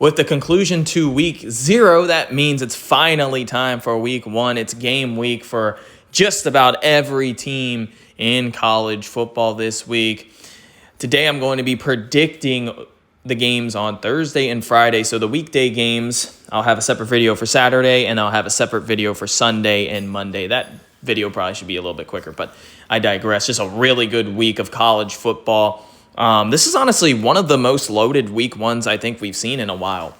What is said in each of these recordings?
With the conclusion to week 0, that means it's finally time for week 1. It's game week for just about every team in college football this week. Today I'm going to be predicting the games on Thursday and Friday. So the weekday games, I'll have a separate video for Saturday, and I'll have a separate video for Sunday and Monday. That video probably should be a little bit quicker, but I digress. Just a really good week of college football. This is honestly one of the most loaded week 1s I think we've seen in a while.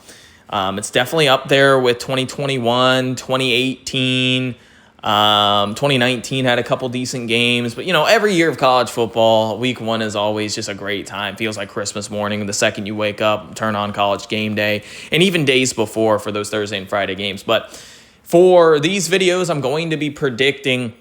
It's definitely up there with 2021, 2018, 2019 had a couple decent games. But, every year of college football, week 1 is always just a great time. Feels like Christmas morning the second you wake up, turn on College Game Day, and even days before for those Thursday and Friday games. But for these videos, I'm going to be predicting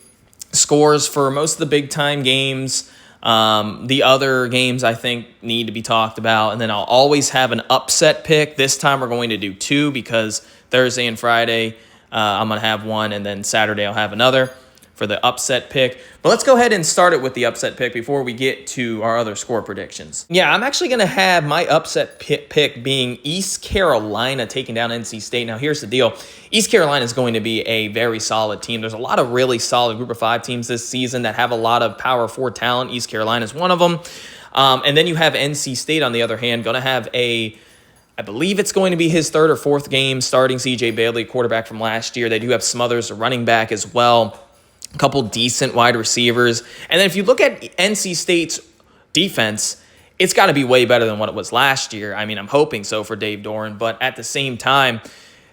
scores for most of the big-time games. The other games I think need to be talked about, and then I'll always have an upset pick. This time we're going to do 2 because Thursday and Friday I'm going to have one, and then Saturday I'll have another for the upset pick. But let's go ahead and start it with the upset pick before we get to our other score predictions. Yeah, I'm actually going to have my upset pick being East Carolina taking down NC State. Now, here's the deal. East Carolina is going to be a very solid team. There's a lot of really solid Group of 5 teams this season that have a lot of Power 4 talent. East Carolina is one of them. And then you have NC State, on the other hand, going to have I believe it's going to be his 3rd or 4th game starting CJ Bailey, quarterback from last year. They do have Smothers, a running back as well. A couple decent wide receivers. And then if you look at NC State's defense, it's got to be way better than what it was last year. I mean, I'm hoping so for Dave Doeren, but at the same time,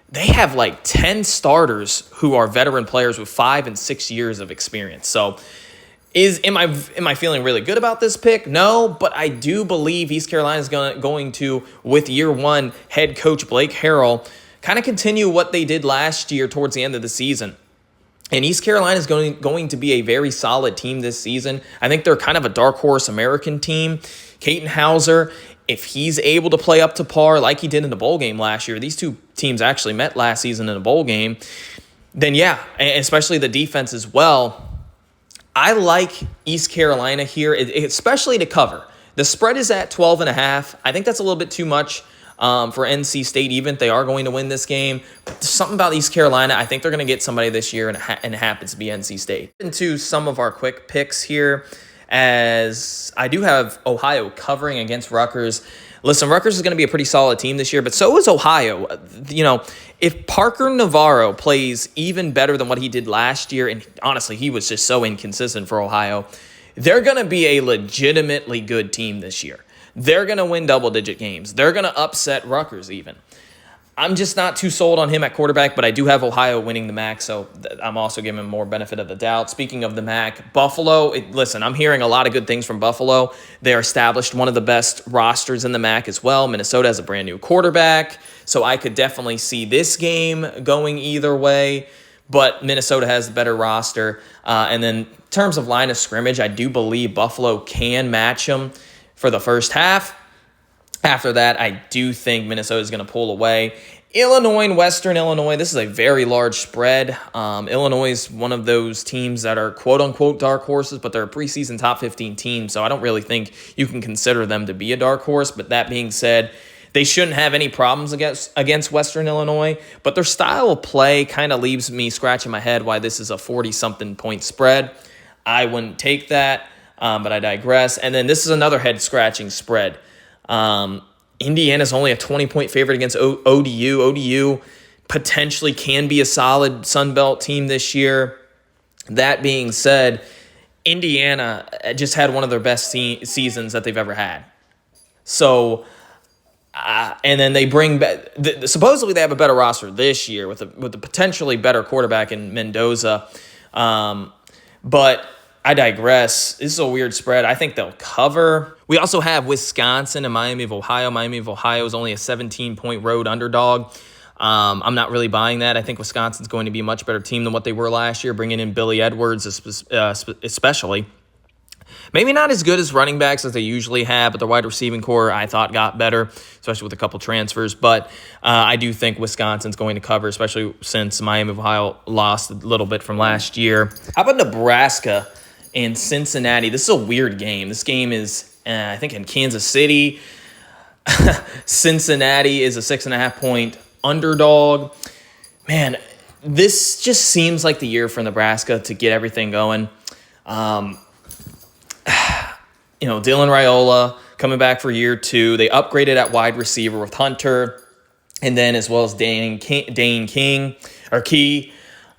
they have like 10 starters who are veteran players with 5 and 6 years of experience. So am I feeling really good about this pick? No, but I do believe East Carolina is going to, with year 1 head coach Blake Harrell, kind of continue what they did last year towards the end of the season. And East Carolina is going to be a very solid team this season. I think they're kind of a dark horse American team. Katin Hauser, if he's able to play up to par like he did in the bowl game last year, these two teams actually met last season in a bowl game, then yeah, especially the defense as well. I like East Carolina here, especially to cover. The spread is at 12.5. I think that's a little bit too much for NC State, even if they are going to win this game. But there's something about East Carolina. I think they're going to get somebody this year, and it happens to be NC State. Into some of our quick picks here, as I do have Ohio covering against Rutgers. Listen, Rutgers is going to be a pretty solid team this year, but so is Ohio. If Parker Navarro plays even better than what he did last year, and honestly, he was just so inconsistent for Ohio, they're going to be a legitimately good team this year. They're going to win double-digit games. They're going to upset Rutgers even. I'm just not too sold on him at quarterback, but I do have Ohio winning the MAC, so I'm also giving him more benefit of the doubt. Speaking of the MAC, Buffalo, listen, I'm hearing a lot of good things from Buffalo. They're established one of the best rosters in the MAC as well. Minnesota has a brand new quarterback, so I could definitely see this game going either way, but Minnesota has the better roster. And then in terms of line of scrimmage, I do believe Buffalo can match them for the first half. After that, I do think Minnesota is going to pull away. Illinois and Western Illinois, this is a very large spread. Illinois is one of those teams that are quote-unquote dark horses, but they're a preseason top 15 team, so I don't really think you can consider them to be a dark horse. But that being said, they shouldn't have any problems against Western Illinois, but their style of play kind of leaves me scratching my head why this is a 40-something point spread. I wouldn't take that, but I digress. And then this is another head-scratching spread. Indiana's only a 20-point favorite against ODU. ODU potentially can be a solid Sun Belt team this year. That being said, Indiana just had one of their best seasons that they've ever had. So, and then they bring back, supposedly they have a better roster this year with a potentially better quarterback in Mendoza. But I digress. This is a weird spread. I think they'll cover. We also have Wisconsin and Miami of Ohio. Miami of Ohio is only a 17-point road underdog. I'm not really buying that. I think Wisconsin's going to be a much better team than what they were last year, bringing in Billy Edwards especially. Maybe not as good as running backs as they usually have, but their wide receiving core I thought got better, especially with a couple transfers. But I do think Wisconsin's going to cover, especially since Miami of Ohio lost a little bit from last year. How about Nebraska and Cincinnati? This is a weird game. This game is, I think, in Kansas City. Cincinnati is a 6.5-point underdog. Man, this just seems like the year for Nebraska to get everything going. Dylan Raiola coming back for year 2. They upgraded at wide receiver with Hunter, and then as well as Dane Key.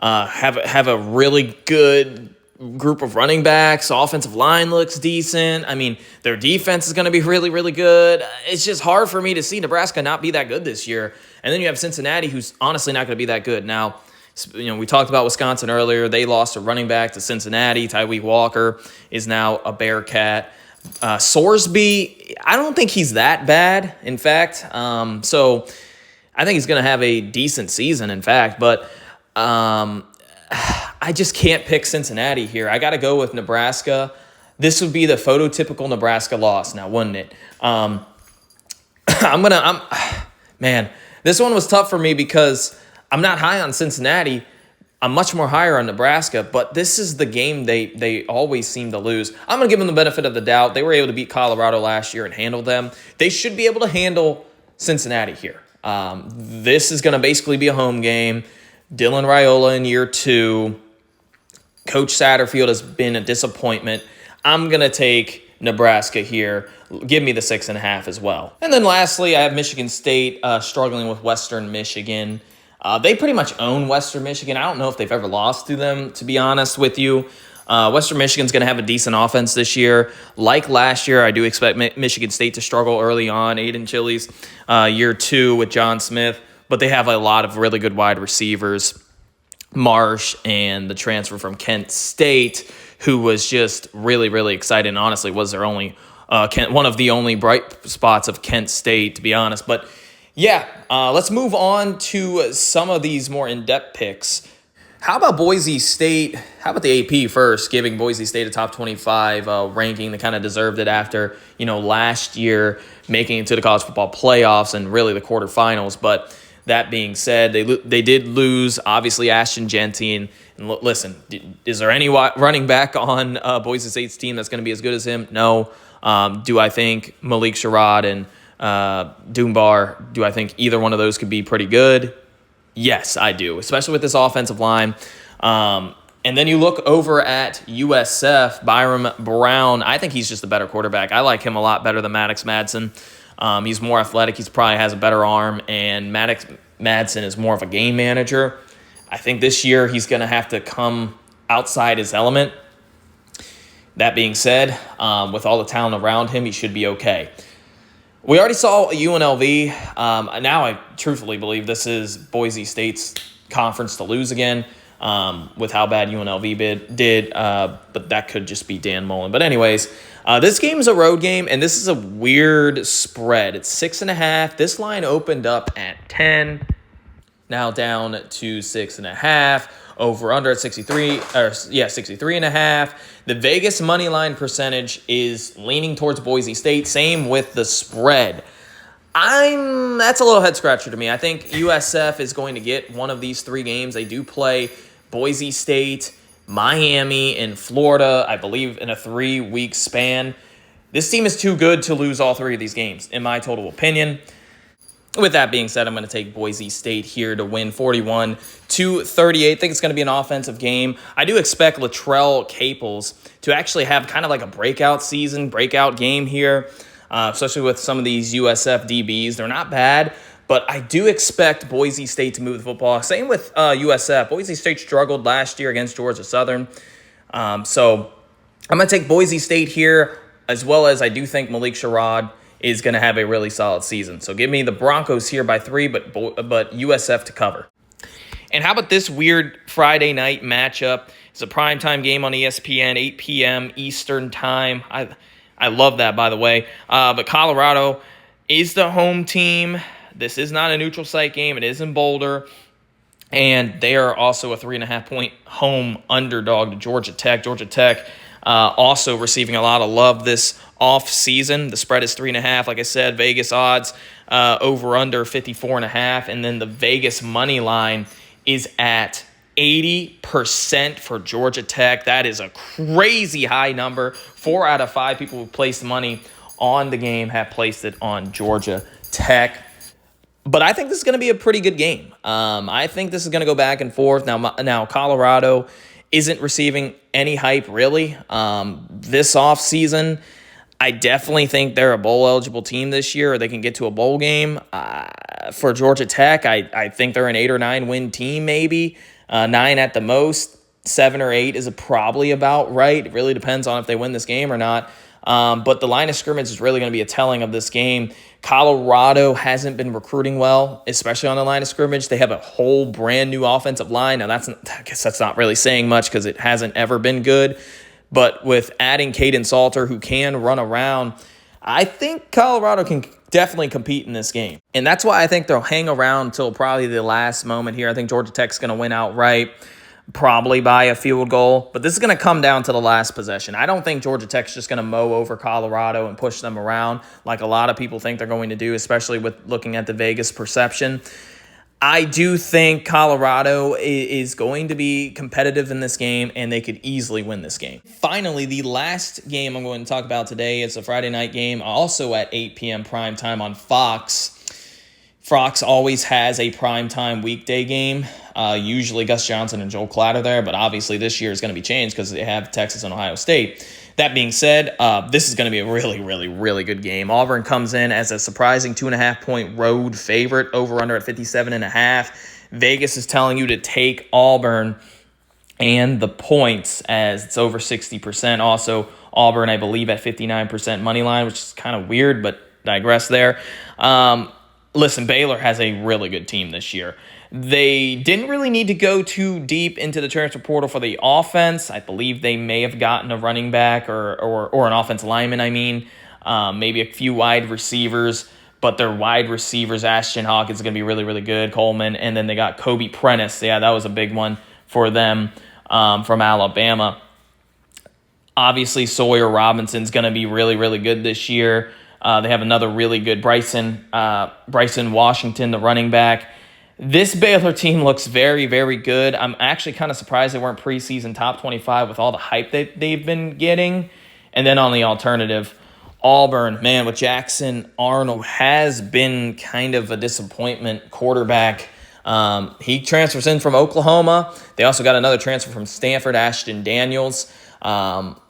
Have a really good group of running backs. Offensive line looks decent. I mean, their defense is going to be really, really good. It's just hard for me to see Nebraska not be that good this year. And then you have Cincinnati, who's honestly not going to be that good. Now, we talked about Wisconsin earlier. They lost a running back to Cincinnati. Tyweek Walker is now a Bearcat. Sorsby, I don't think he's that bad, in fact. So I think he's going to have a decent season, in fact. But I just can't pick Cincinnati here. I got to go with Nebraska. This would be the phototypical Nebraska loss now, wouldn't it? Man, this one was tough for me because I'm not high on Cincinnati. I'm much more higher on Nebraska, but this is the game they always seem to lose. I'm going to give them the benefit of the doubt. They were able to beat Colorado last year and handle them. They should be able to handle Cincinnati here. This is going to basically be a home game. Dylan Raiola in year 2. Coach Satterfield has been a disappointment. I'm going to take Nebraska here. Give me the 6.5 as well. And then lastly, I have Michigan State struggling with Western Michigan. They pretty much own Western Michigan. I don't know if they've ever lost to them, to be honest with you. Western Michigan's going to have a decent offense this year. Like last year, I do expect Michigan State to struggle early on. Aiden Chili's year 2 with John Smith. But they have a lot of really good wide receivers. Marsh and the transfer from Kent State, who was just really, really excited and honestly was their only one of the only bright spots of Kent State, to be honest. But yeah, let's move on to some of these more in-depth picks. How about Boise State? How about the AP first, giving Boise State a top 25 ranking? They kind of deserved it after, last year making it to the college football playoffs and really the quarterfinals. But that being said, they did lose, obviously, Ashton Jeanty. And listen, is there any running back on Boise State's team that's going to be as good as him? No. Do I think Malik Sherrod and Dunbar, do I think either one of those could be pretty good? Yes, I do, especially with this offensive line. And then you look over at USF, Byram Brown. I think he's just a better quarterback. I like him a lot better than Maddox Madsen. He's more athletic. He probably has a better arm, and Maddox Madsen is more of a game manager. I think this year he's going to have to come outside his element. That being said, with all the talent around him, he should be okay. We already saw UNLV. Now I truthfully believe this is Boise State's conference to lose again with how bad UNLV did, but that could just be Dan Mullen. But anyways, this game is a road game, and this is a weird spread. It's 6.5. This line opened up at 10, now down to 6.5. Over under at 63.5. The Vegas money line percentage is leaning towards Boise State. Same with the spread. That's a little head scratcher to me. I think USF is going to get one of these 3 games. They do play Boise State, Miami, and Florida, I believe, in a 3-week span. This team is too good to lose all 3 of these games, in my total opinion. With that being said, I'm going to take Boise State here to win 41-38. I think it's going to be an offensive game. I do expect Latrell Caples to actually have kind of like a breakout game here, especially with some of these USF DBs. They're not bad, but I do expect Boise State to move the football. Same with USF. Boise State struggled last year against Georgia Southern. So I'm going to take Boise State here, as well as I do think Malik Sherrod is going to have a really solid season. So give me the Broncos here by 3, but USF to cover. And how about this weird Friday night matchup? It's a primetime game on ESPN, 8 p.m. Eastern time. I love that, by the way. But Colorado is the home team. This is not a neutral site game. It is in Boulder. And they are also a 3.5-point home underdog to Georgia Tech. Georgia Tech also receiving a lot of love this off season. The spread is 3.5. Like I said, Vegas odds over under 54.5, and then the Vegas money line is at 80% for Georgia Tech. That is a crazy high number. 4 out of 5 people who placed money on the game have placed it on Georgia Tech. But I think this is going to be a pretty good game. I think this is going to go back and forth. Now Colorado isn't receiving any hype, really. This offseason, I definitely think they're a bowl-eligible team this year, or they can get to a bowl game. For Georgia Tech, I think they're an 8 or 9 win team, maybe. 9 at the most. 7 or 8 is probably about right. It really depends on if they win this game or not. But the line of scrimmage is really going to be a telling of this game. Colorado hasn't been recruiting well, especially on the line of scrimmage. They have a whole brand new offensive line. Now, I guess that's not really saying much because it hasn't ever been good. But with adding Caden Salter, who can run around, I think Colorado can definitely compete in this game. And that's why I think they'll hang around until probably the last moment here. I think Georgia Tech's going to win outright, probably by a field goal. But this is going to come down to the last possession. I don't think Georgia Tech's just going to mow over Colorado and push them around like a lot of people think they're going to do, especially with looking at the Vegas perception. I do think Colorado is going to be competitive in this game, and they could easily win this game. Finally, the last game I'm going to talk about today is a Friday night game, also at 8 p.m. prime time on Fox. Fox always has a primetime weekday game. Usually Gus Johnson and Joel Klatt are there, but obviously this year is going to be changed because they have Texas and Ohio State. That being said, this is going to be a really, really, really good game. Auburn comes in as a surprising 2.5-point road favorite, over-under at 57.5. Vegas is telling you to take Auburn and the points as it's over 60%. Also, Auburn, I believe, at 59% money line, which is kind of weird, but digress there. Listen, Baylor has a really good team this year. They didn't really need to go too deep into the transfer portal for the offense. I believe they may have gotten a running back or an offensive lineman, maybe a few wide receivers. But their wide receivers, Ashton Hawkins, is going to be really, really good. Coleman, and then they got Kobe Prentice. Yeah, that was a big one for them from Alabama. Obviously, Sawyer Robinson's going to be really, really good this year. They have another really good Bryson Washington, the running back. This Baylor team looks very, very good. I'm actually kind of surprised they weren't preseason top 25 with all the hype that they've been getting. And then on the alternative, Auburn, man, with Jackson Arnold, has been kind of a disappointment quarterback. He transfers in from Oklahoma. They also got another transfer from Stanford, Ashton Daniels.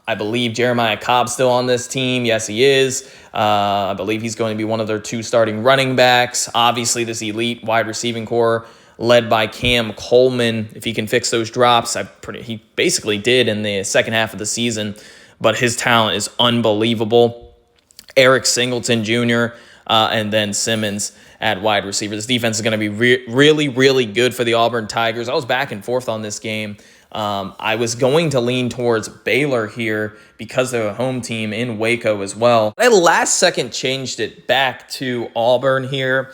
I believe Jeremiah Cobb's still on this team. Yes, he is. I believe he's going to be one of their 2 starting running backs. Obviously, this elite wide receiving core led by Cam Coleman. If he can fix those drops, he basically did in the second half of the season, but his talent is unbelievable. Eric Singleton Jr., and then Simmons at wide receiver. This defense is going to be really, really good for the Auburn Tigers. I was back and forth on this game. I was going to lean towards Baylor here because they're a home team in Waco as well. I last second changed it back to Auburn here,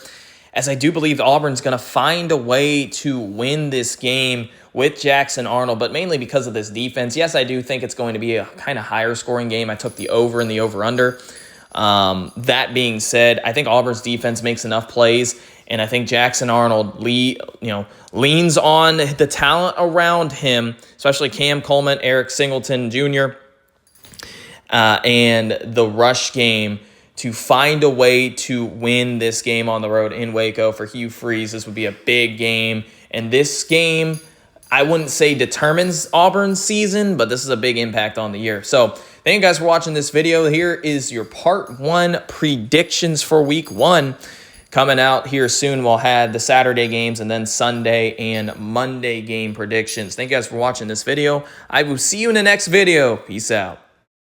as I do believe Auburn's going to find a way to win this game with Jackson Arnold, but mainly because of this defense. Yes, I do think it's going to be a kind of higher scoring game. I took the over and the over-under. That being said, I think Auburn's defense makes enough plays, and I think Jackson Arnold leans on the talent around him, especially Cam Coleman, Eric Singleton Jr., and the rush game to find a way to win this game on the road in Waco for Hugh Freeze. This would be a big game, and this game, I wouldn't say determines Auburn's season, but this is a big impact on the year. So thank you guys for watching this video. Here is your part 1 predictions for week 1. Coming out here soon, we'll have the Saturday games and then Sunday and Monday game predictions. Thank you guys for watching this video. I will see you in the next video. Peace out.